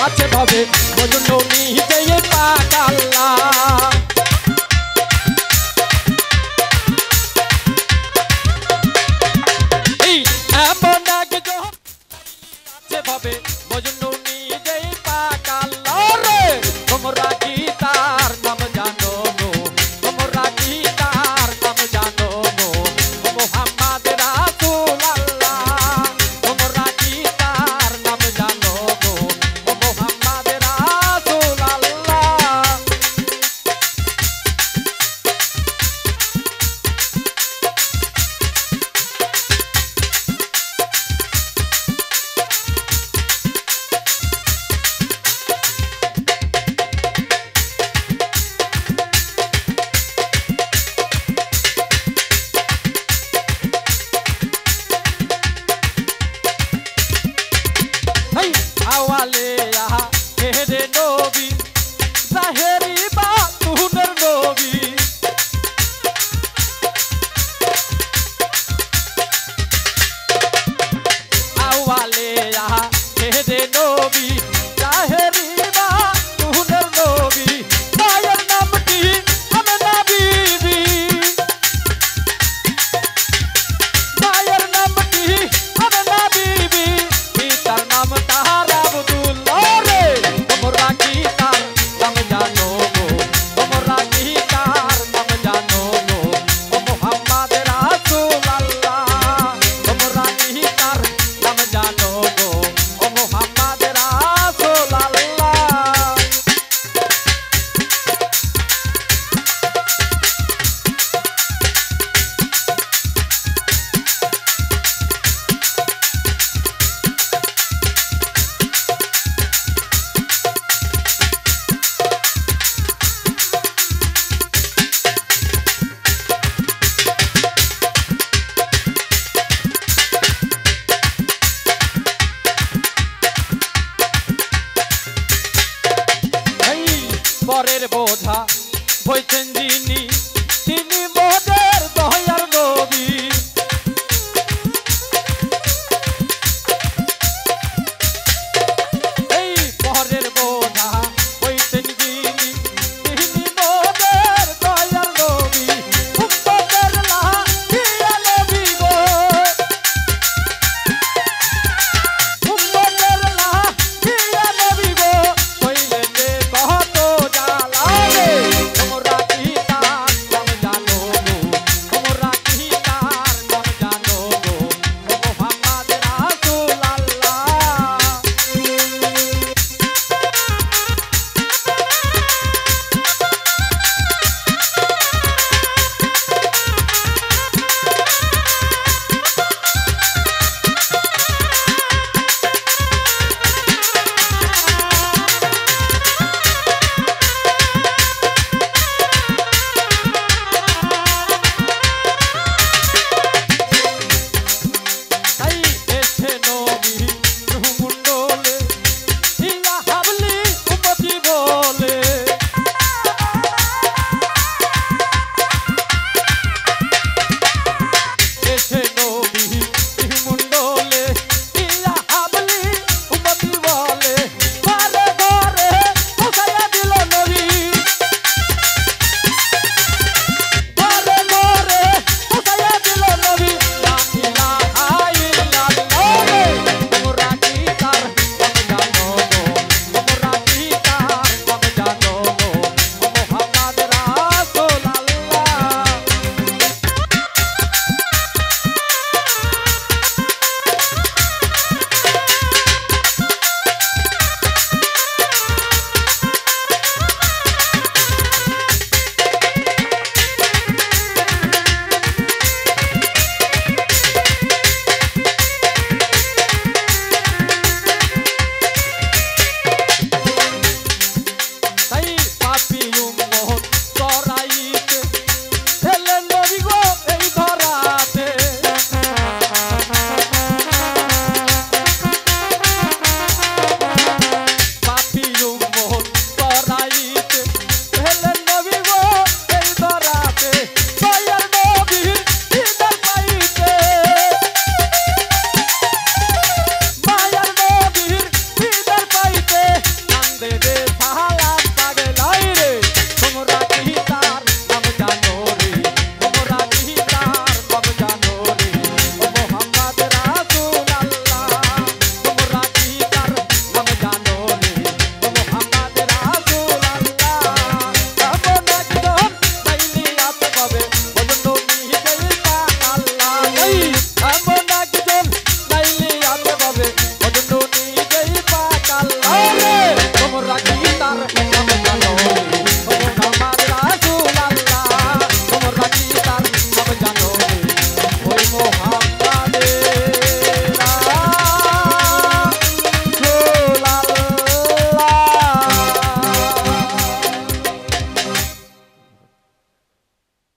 আছে ভাবে মজনু নিজে পাক আল্লাহ এই এমন একজন আছে ভাবে মজনু নিজে পাক আল্লাহ রে তোমরা কি তার নাম জানো গো তোমরা কি তার নাম জানো গো মুহাম্মদ রাসূল আল্লাহ তোমরা কি তার নাম জানো গো মুহাম্মদ রাসূল আল্লাহ আওয়ালে আহা হেরে নবী জাহেরি বাতুনের নবী আওয়ালে আহা হেরে নবী জাহেরি বাতুনের নবী মায়ের নামটি আমেনা বিবি মায়ের নামটি আমেনা বিবি পিতার নাম তাহার আব্দুল্লাহ রে তোমরা কি তার নাম জানো গো তোমরা কি তার নাম জানো গো মুহাম্মদ রাসূল আল্লাহ তোমরা কি তার নাম জানো গো মুহাম্মদ রাসূল আল্লাহ পরের বোঝা বইছেন যিনি তিনি